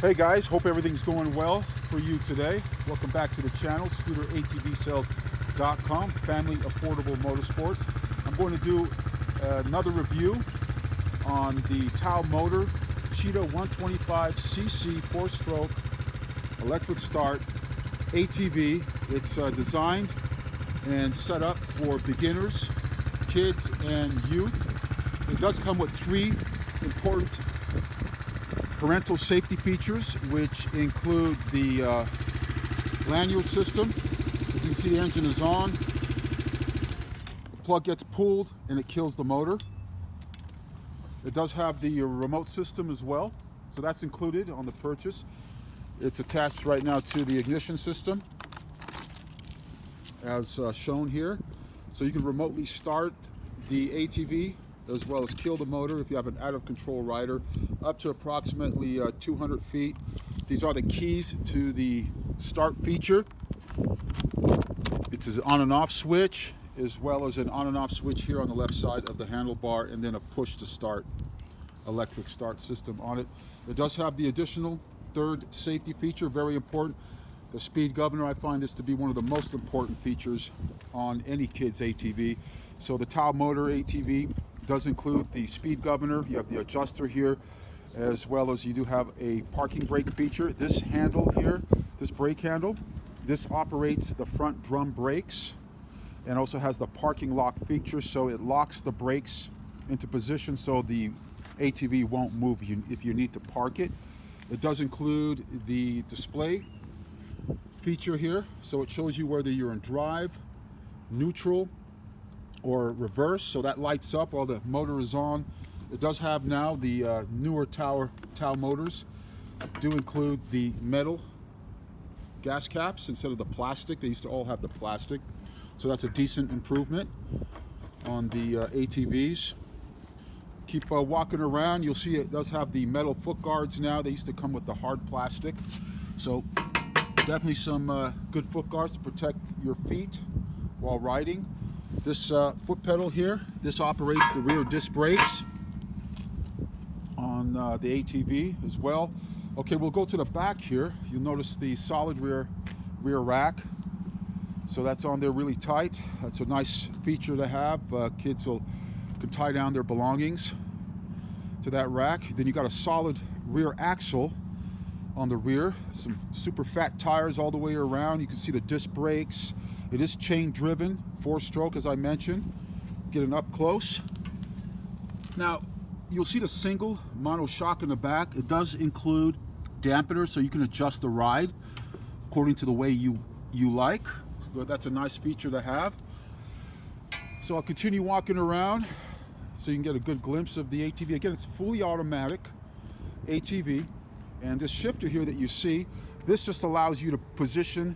Hey guys, hope everything's going well for you today. Welcome back to the channel, ScooterATVSales.com, Family Affordable Motorsports. I'm going to do another review on the TaoTao Cheetah 125cc 4-stroke electric start ATV. It's designed and set up for beginners, kids, and youth. It does come with three important parental safety features, which include the lanyard system. As you can see, the engine is on. The plug gets pulled and it kills the motor. It does have the remote system as well, so that's included on the purchase. It's attached right now to the ignition system, as shown here. So you can remotely start the ATV as well as kill the motor if you have an out-of-control rider up to approximately 200 feet. These are the keys to the start feature. It's an on and off switch, as well as an on and off switch here on the left side of the handlebar, and then a push to start electric start system on it. It does have the additional third safety feature, very important. The speed governor, I find this to be one of the most important features on any kid's ATV. So the TaoTao ATV does include the speed governor. You have the adjuster here, as well as you do have a parking brake feature. This handle here, this brake handle, this operates the front drum brakes and also has the parking lock feature, so it locks the brakes into position so the ATV won't move if you need to park it. It does include the display feature here, so it shows you whether you're in drive, neutral, or reverse, so that lights up while the motor is on. It does have now the newer TaoTao motors do include the metal gas caps instead of the plastic. They used to all have the plastic, so that's a decent improvement on the ATVs. Keep walking around, you'll see it does have the metal foot guards now. They used to come with the hard plastic, so definitely some good foot guards to protect your feet while riding. This foot pedal here, this operates the rear disc brakes on the ATV as well. Okay, we'll go to the back here. You'll notice the solid rear rack. So that's on there really tight. That's a nice feature to have. Kids can tie down their belongings to that rack. Then you got a solid rear axle on the rear. Some super fat tires all the way around. You can see the disc brakes. It is chain driven, 4-stroke, as I mentioned. Getting up close. Now, you'll see the single mono shock in the back. It does include dampeners, so you can adjust the ride according to the way you like. So that's a nice feature to have. So I'll continue walking around so you can get a good glimpse of the ATV. Again, it's fully automatic ATV. And this shifter here that you see, this just allows you to position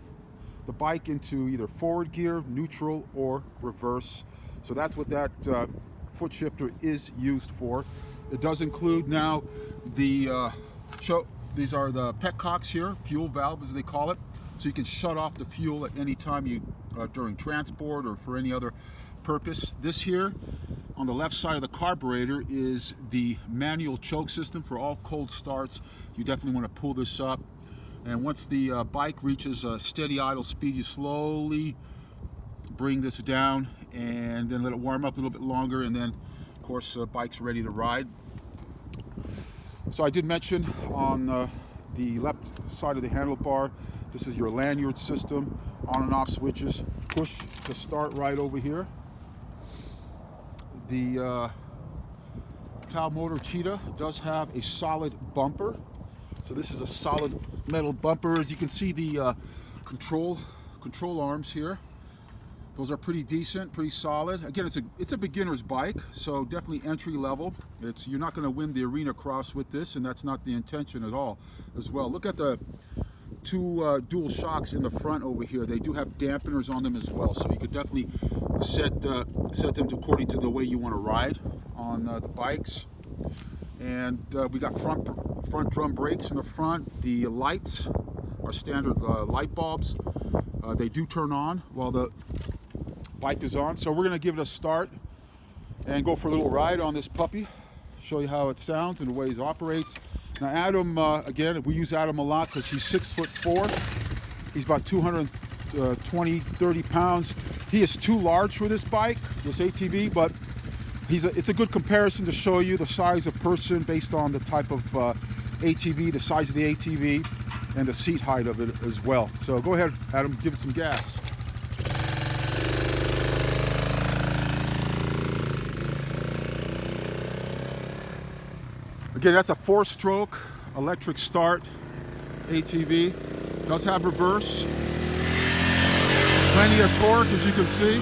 the bike into either forward gear, neutral, or reverse. So that's what that foot shifter is used for. It does include now the these are the petcocks here, fuel valve as they call it. So you can shut off the fuel at any time during transport or for any other purpose. This here on the left side of the carburetor is the manual choke system for all cold starts. You definitely want to pull this up. And once the bike reaches a steady idle speed, you slowly bring this down and then let it warm up a little bit longer, and then of course the bike's ready to ride. So I did mention on the left side of the handlebar, this is your lanyard system, on and off switches, push to start right over here. The TaoTao Cheetah does have a solid bumper. So this is a solid metal bumper. As you can see, the control arms here, those are pretty decent, pretty solid. Again, it's a beginner's bike, so definitely entry level. You're not going to win the arena cross with this, and that's not the intention at all as well. Look at the two dual shocks in the front over here. They do have dampeners on them as well, so you could definitely set them according to the way you want to ride on the bikes. And we got front drum brakes in the front. The lights are standard light bulbs. They do turn on while the bike is on. So we're going to give it a start and go for a little ride on this puppy. Show you how it sounds and the way it operates. Now Adam, again, we use Adam a lot because he's 6'4". He's about 220, 30 pounds. He is too large for this bike, this ATV, but it's a good comparison to show you the size of person based on the type of ATV, the size of the ATV, and the seat height of it as well. So go ahead, Adam, give it some gas. Again, that's a 4-stroke electric start ATV. Does have reverse. Plenty of torque, as you can see.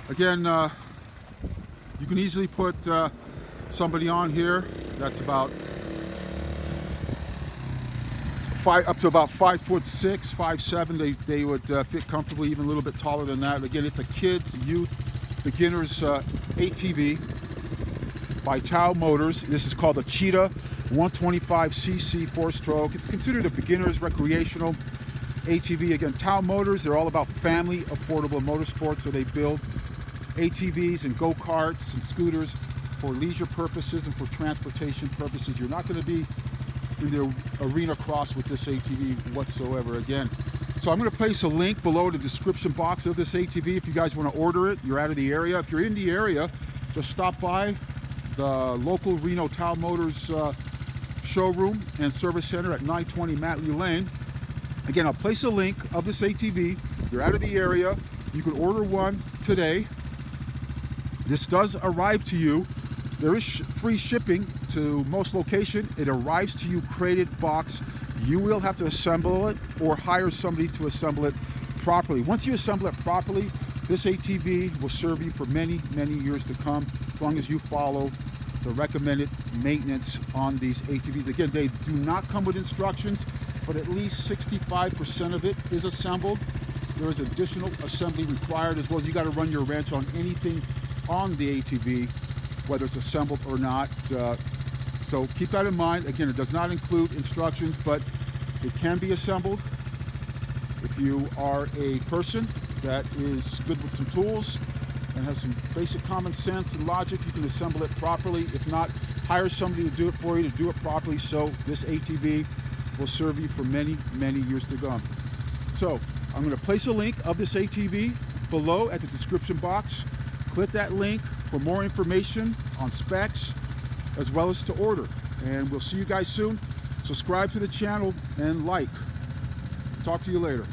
Again, you can easily put somebody on here that's about up to about 5'6", 5'7". They would fit comfortably, even a little bit taller than that. Again, it's a kids, youth, beginners ATV by TaoTao Motors. This is called a Cheetah 125cc 4-stroke. It's considered a beginner's recreational ATV. Again, TaoTao Motors, they're all about family affordable motorsports, so they build ATVs and go-karts and scooters for leisure purposes and for transportation purposes. You're not going to be in the arena cross with this ATV whatsoever. Again, so I'm going to place a link below the description box of this ATV if you guys want to order it. You're out of the area. If you're in the area, just stop by the local RENO TaoTao Motors showroom and service center at 920 MATLEY Lane. Again, I'll place a link of this ATV. You're out of the area, you can order one today. This does arrive to you. There is free shipping to most locations. It arrives to you crated box. You will have to assemble it or hire somebody to assemble it properly. Once you assemble it properly, this ATV will serve you for many, many years to come, as long as you follow the recommended maintenance on these ATVs. Again, they do not come with instructions, but at least 65% of it is assembled. There is additional assembly required, as well as you got to run your wrench on anything on the ATV, whether it's assembled or not. So keep that in mind. Again, it does not include instructions, but it can be assembled. If you are a person that is good with some tools and has some basic common sense and logic, you can assemble it properly. If not, hire somebody to do it for you, to do it properly, so this ATV will serve you for many, many years to come. So I'm going to place a link of this ATV below at the description box. Click that link for more information on specs as well as to order. And we'll see you guys soon. Subscribe to the channel and like. Talk to you later.